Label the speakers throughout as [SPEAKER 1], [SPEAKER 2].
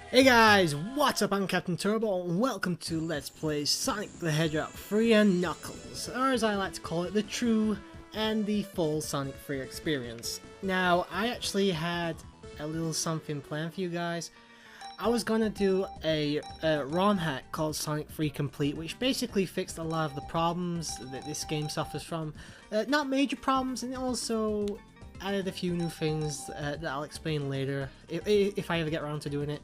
[SPEAKER 1] Hey guys, what's up? I'm Captain Turbo and welcome to Let's Play Sonic the Hedgehog 3 and Knuckles, or as I like to call it, the true and the full Sonic 3 experience. Now, I actually had a little something planned for you guys. I was gonna do a ROM hack called Sonic 3 Complete, which basically fixed a lot of the problems that this game suffers from. Not major problems, and also added a few new things that I'll explain later, if I ever get around to doing it.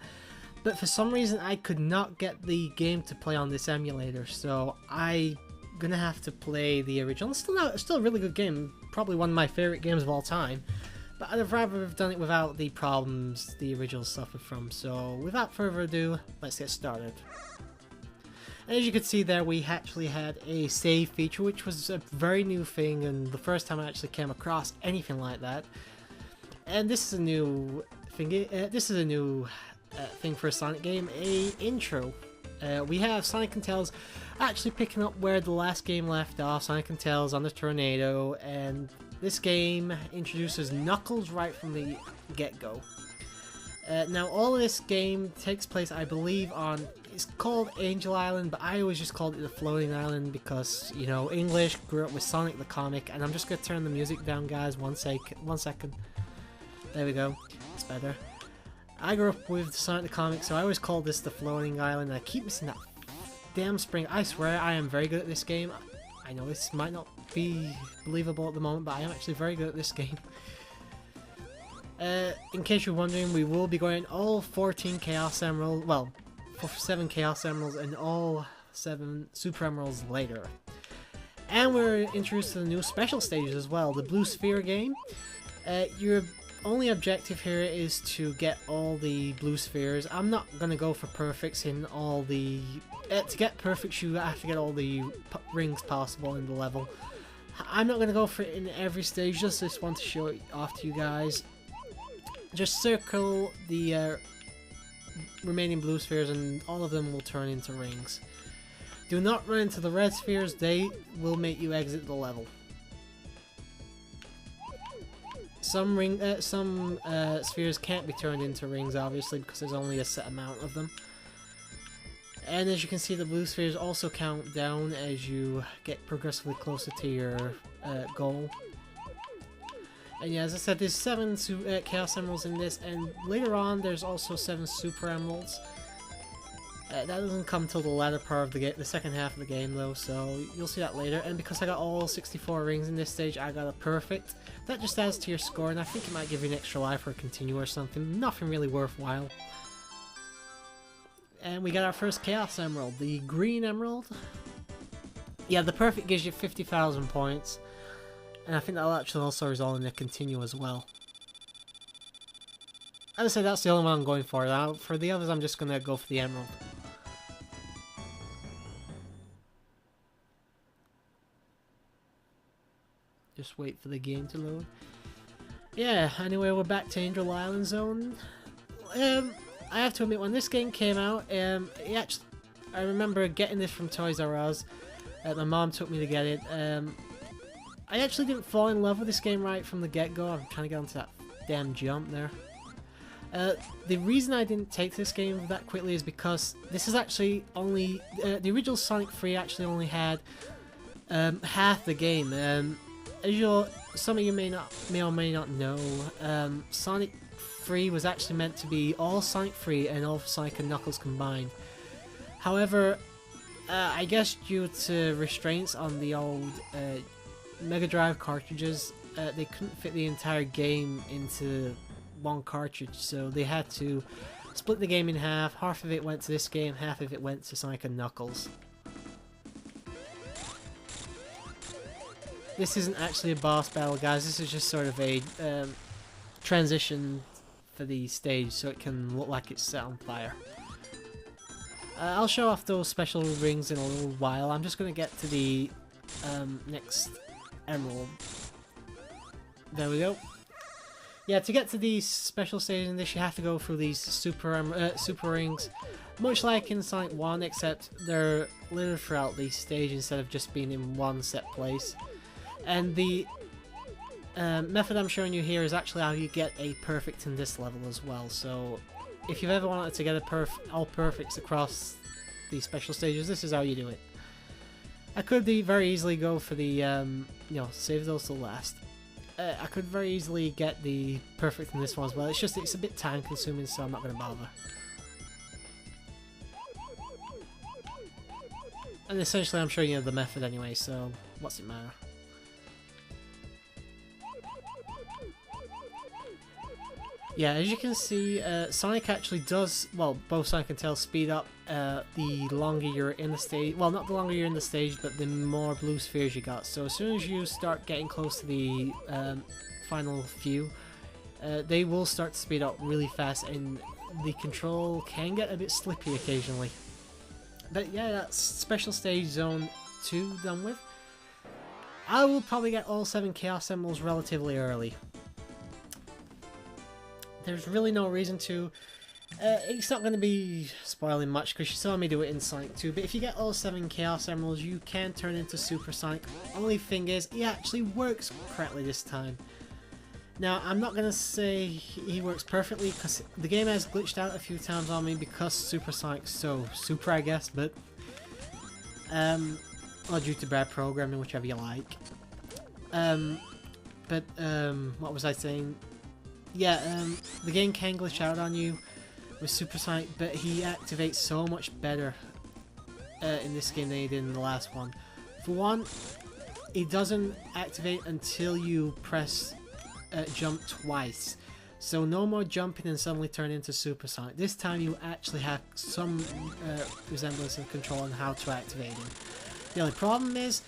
[SPEAKER 1] But for some reason I could not get the game to play on this emulator, so I'm gonna have to play the original. It's still a really good game, probably one of my favorite games of all time. But I'd have rather have done it without the problems the original suffered from. So without further ado, let's get started. And as you can see there, we actually had a save feature, which was a very new thing and the first time I actually came across anything like that. And this is a new thing. Thing for a Sonic game, a intro. We have Sonic and Tails actually picking up where the last game left off, Sonic and Tails on the tornado, and this game introduces Knuckles right from the get-go. Now all of this game takes place, I believe, on, it's called Angel Island, but I always just called it the Floating Island because, you know, English, grew up with Sonic the comic, and I'm just going to turn the music down, guys, one second. There we go, it's better. I grew up with Sonic the comic, so I always called this the Floating Island, and I keep missing that damn spring. I swear I am very good at this game. I know this might not be believable at the moment, but I am actually very good at this game. In case you're wondering, we will be going all 14 Chaos Emeralds, well, 7 Chaos Emeralds and all 7 Super Emeralds later. And we're introduced to the new special stages as well, the Blue Sphere game. Your only objective here is to get all the blue spheres. I'm not gonna go for perfects in all the... to get perfects you have to get all the rings possible in the level. I'm not gonna go for it in every stage, just this one to show it off to you guys. Just circle the remaining blue spheres and all of them will turn into rings. Do not run into the red spheres, they will make you exit the level. Some spheres can't be turned into rings, obviously, because there's only a set amount of them. And as you can see, the blue spheres also count down as you get progressively closer to your goal. And yeah, as I said, there's 7 Chaos Emeralds in this, and later on there's also 7 Super Emeralds. That doesn't come till the latter part of the game, the second half of the game though, so you'll see that later. And because I got all 64 rings in this stage, I got a perfect. That just adds to your score, and I think it might give you an extra life or a continue or something. Nothing really worthwhile. And we got our first Chaos Emerald, the Green Emerald. Yeah, the perfect gives you 50,000 points, and I think that'll actually also result in a continue as well. As I said, that's the only one I'm going for. Now, for the others, I'm just gonna go for the Emerald. Just wait for the game to load. Yeah, anyway, we're back to Angel Island Zone. I have to admit, when this game came out, I remember getting this from Toys R Us. My mom took me to get it. I actually didn't fall in love with this game right from the get-go. I'm trying to get onto that damn jump there. The reason I didn't take this game that quickly is because this is actually only... the original Sonic 3 actually only had half the game. As some of you may or may not know, Sonic 3 was actually meant to be all Sonic 3 and all Sonic and Knuckles combined. However, I guess due to restraints on the old Mega Drive cartridges, they couldn't fit the entire game into one cartridge, so they had to split the game in half. Half of it went to this game, half of it went to Sonic and Knuckles. This isn't actually a boss battle, guys. This is just sort of a transition for the stage so it can look like it's set on fire. I'll show off those special rings in a little while. I'm just going to get to the next emerald. There we go. Yeah, to get to these special stages in this, you have to go through these super rings. Much like in Sonic 1, except they're littered throughout the stage instead of just being in one set place. And the method I'm showing you here is actually how you get a perfect in this level as well. So if you've ever wanted to get all perfects across these special stages, this is how you do it. I could very easily go for the, you know, save those till last. I could very easily get the perfect in this one as well. It's just it's a bit time consuming, so I'm not going to bother. And essentially I'm showing you the method anyway, so what's it matter? Yeah, as you can see, Sonic actually does, well, both Sonic and Tails speed up the longer you're in the stage. Well, not the longer you're in the stage, but the more blue spheres you got. So as soon as you start getting close to the final few, they will start to speed up really fast, and the control can get a bit slippy occasionally. But yeah, that's Special Stage Zone 2 done with. I will probably get all 7 Chaos Emeralds relatively early. There's really no reason to. It's not going to be spoiling much because you saw me do it in Sonic 2, but if you get all 7 Chaos Emeralds, you can turn into Super Sonic. Only thing is, he actually works correctly this time. Now, I'm not going to say he works perfectly because the game has glitched out a few times on me because Super Sonic's so super, I guess, but or due to bad programming, whichever you like. What was I saying? Yeah, the game can glitch out on you with Super Sonic, but he activates so much better in this game than he did in the last one. For one, it doesn't activate until you press jump twice. So no more jumping and suddenly turn into Super Sonic. This time you actually have some resemblance of control on how to activate him. The only problem is,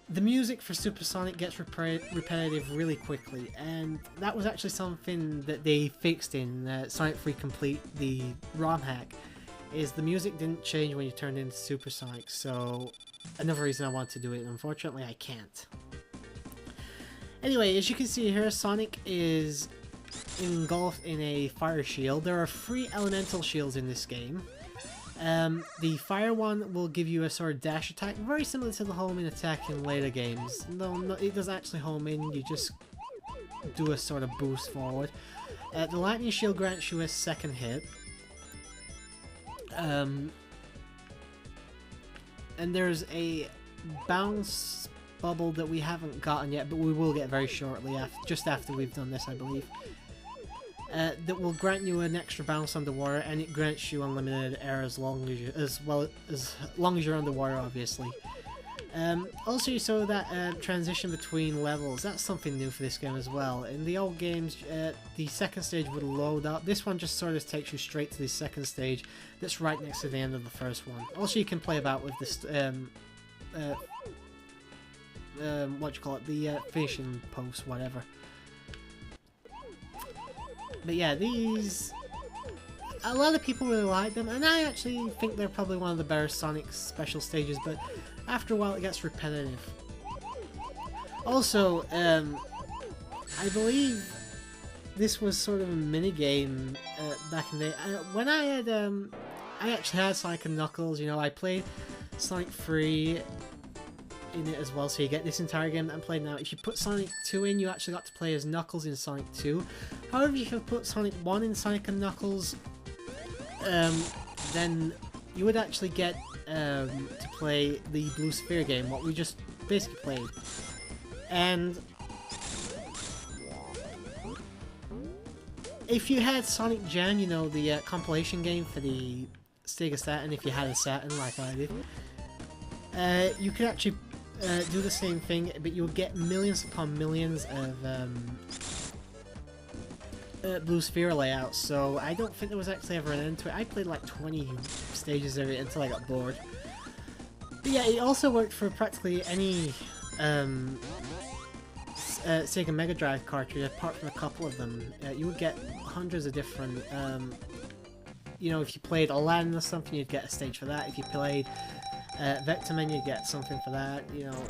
[SPEAKER 1] the music for Super Sonic gets repetitive really quickly, and that was actually something that they fixed in Sonic 3 Complete, the ROM hack, is the music didn't change when you turned into Super Sonic, so another reason I want to do it. Unfortunately, I can't. Anyway, as you can see here, Sonic is engulfed in a fire shield. There are 3 elemental shields in this game. The fire one will give you a sort of dash attack, very similar to the home in attack in later games. No, it doesn't actually home in, you just do a sort of boost forward. The lightning shield grants you a second hit. And there's a bounce bubble that we haven't gotten yet, but we will get very shortly, just after we've done this, I believe. That will grant you an extra bounce underwater, and it grants you unlimited air as long as long as you're underwater, obviously. Also, you saw that transition between levels. That's something new for this game as well. In the old games, the second stage would load up. This one just sort of takes you straight to the second stage. That's right next to the end of the first one. Also, you can play about with this. What you call it? The finishing post, whatever. But yeah, these, a lot of people really like them, and I actually think they're probably one of the better Sonic special stages, but after a while it gets repetitive. Also, I believe this was sort of a mini-game back in the day. When I had, I actually had Sonic and Knuckles, you know, I played Sonic 3 in it as well, so you get this entire game that I'm playing now. If you put Sonic 2 in, you actually got to play as Knuckles in Sonic 2. However, if you put Sonic 1 in Sonic and Knuckles, then you would actually get to play the Blue Sphere game, what we just basically played. And if you had Sonic Jam, you know, the compilation game for the Sega Saturn, if you had a Saturn like I did, you could actually do the same thing, but you'll get millions upon millions of Blue Sphere layouts, so I don't think there was actually ever an end to it. I played like 20 stages of it until I got bored. But yeah, it also worked for practically any Sega Mega Drive cartridge, apart from a couple of them. You would get hundreds of different, you know, if you played Aladdin or something, you'd get a stage for that. If you played Vectorman, you get something for that. You know,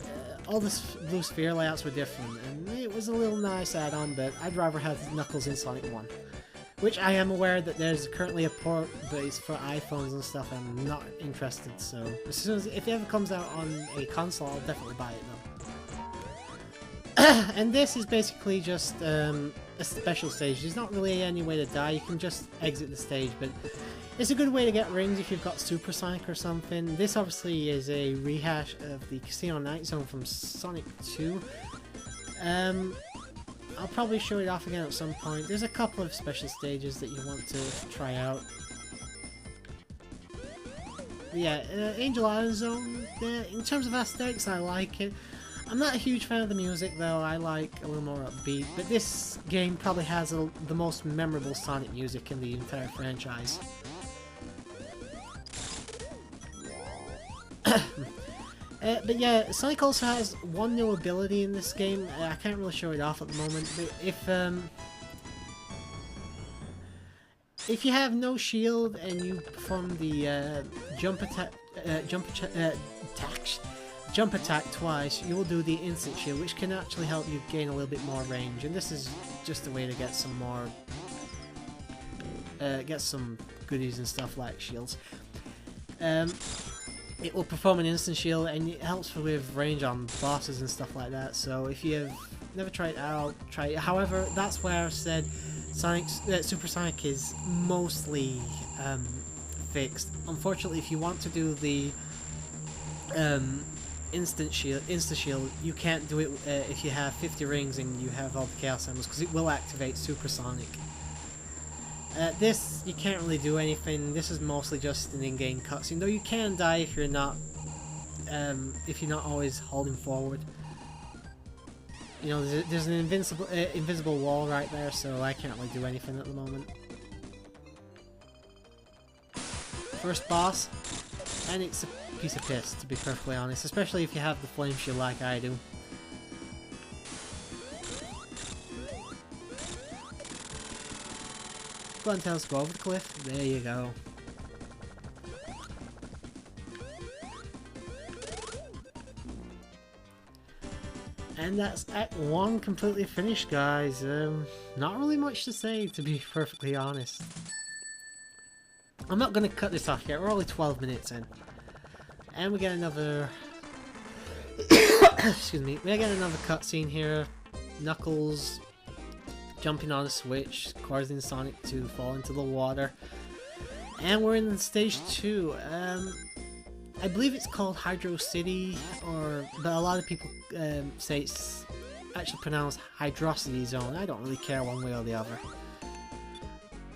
[SPEAKER 1] all the Blue Sphere layouts were different, and it was a little nice add-on, but I'd rather have Knuckles in Sonic 1. Which I am aware that there's currently a port, but it's for iPhones and stuff. I'm not interested, so as soon as, if it ever comes out on a console, I'll definitely buy it And this is basically just a special stage. There's not really any way to die. You can just exit the stage, but it's a good way to get rings if you've got Super Sonic or something. This obviously is a rehash of the Casino Night Zone from Sonic 2. I'll probably show it off again at some point. There's a couple of special stages that you want to try out. But yeah, Angel Island Zone, in terms of aesthetics, I like it. I'm not a huge fan of the music though, I like a little more upbeat, but this game probably has the most memorable Sonic music in the entire franchise. But yeah, Sonic also has one new ability in this game. I can't really show it off at the moment, but if you have no shield and you perform the jump attack twice, you will do the instant shield, which can actually help you gain a little bit more range. And this is just a way to get some more, get some goodies and stuff like shields. It will perform an instant shield, and it helps with range on bosses and stuff like that. So if you've never tried it out, try it. However, that's where I said Super Sonic is mostly fixed. Unfortunately, if you want to do the instant shield, you can't do it if you have 50 rings and you have all the Chaos Emeralds, because it will activate Super Sonic. This, you can't really do anything. This is mostly just an in-game cutscene, though you can die if you're not always holding forward. You know, there's an invisible wall right there, so I can't really do anything at the moment. First boss, and it's a piece of piss, to be perfectly honest, especially if you have the flame shield like I do. Go on, Tails, go over the cliff. There you go. And that's Act 1 completely finished, guys. Not really much to say, to be perfectly honest. I'm not going to cut this off yet. We're only 12 minutes in. And we get another... Excuse me. We get another cutscene here. Knuckles jumping on a switch, causing Sonic to fall into the water. And we're in stage 2. I believe it's called Hydro City, but a lot of people say it's actually pronounced Hydrocity Zone. I don't really care one way or the other.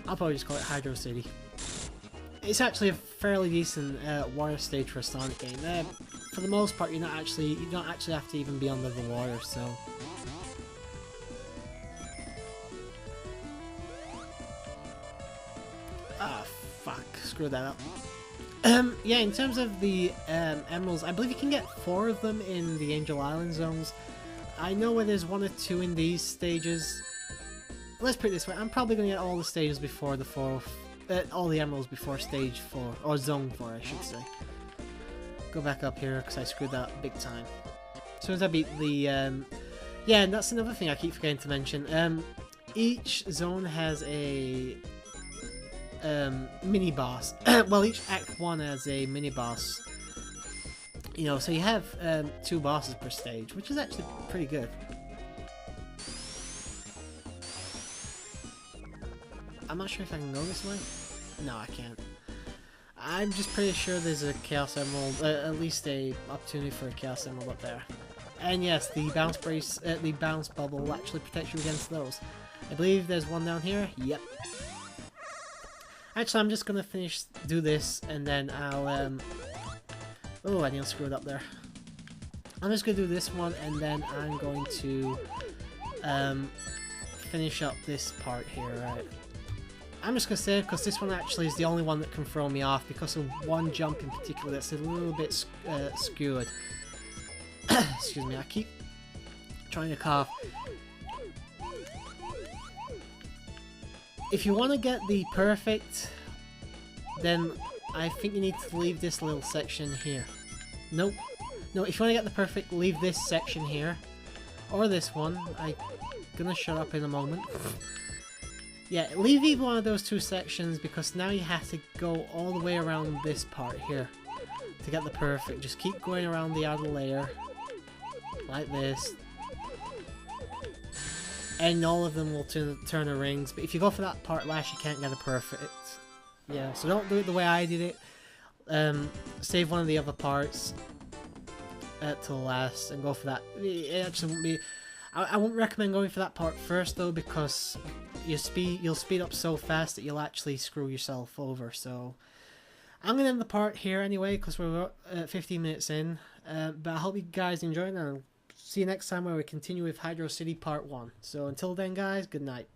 [SPEAKER 1] I'll probably just call it Hydro City. It's actually a fairly decent water stage for a Sonic game. For the most part, you don't actually have to even be under the water, so. Ah, fuck. Screw that up. Yeah, in terms of the emeralds, I believe you can get 4 of them in the Angel Island zones. I know where there's 1 or 2 in these stages. Let's put it this way, I'm probably going to get all the stages before the 4th, all the emeralds before stage 4, or zone 4 I should say. Go back up here, because I screwed that up big time. As soon as I beat the, yeah, and that's another thing I keep forgetting to mention. Each zone has a mini boss. Well, each Act 1 has a mini boss. You know, so you have 2 bosses per stage, which is actually pretty good. I'm not sure if I can go this way. No, I can't. I'm just pretty sure there's a Chaos Emerald, at least a opportunity for a Chaos Emerald up there. And yes, the bounce bubble will actually protect you against those. I believe there's one down here. Yep. Actually, I'm just gonna do this, and then I'll, oh, I nearly screwed up there. I'm just gonna do this one, and then I'm going to, finish up this part here, right? I'm just gonna say, because this one actually is the only one that can throw me off, because of one jump in particular that's a little bit skewed. Excuse me, I keep trying to cough. If you want to get the perfect, then I think you need to leave this little section here. Nope. No, if you want to get the perfect, leave this section here. Or this one. I'm gonna shut up in a moment. Yeah, leave either one of those 2 sections, because now you have to go all the way around this part here to get the perfect. Just keep going around the outer layer like this. and all of them will turn the rings. But if you go for that part last, you can't get a perfect. Yeah, so don't do it the way I did it. Save one of the other parts till last and go for that. It actually won't be. I wouldn't recommend going for that part first though, because you'll speed up so fast that you'll actually screw yourself over. So I'm gonna end the part here anyway, because we're 15 minutes in. But I hope you guys enjoyed, and I'll see you next time where we continue with Hydro City Part 1. So until then, guys, good night.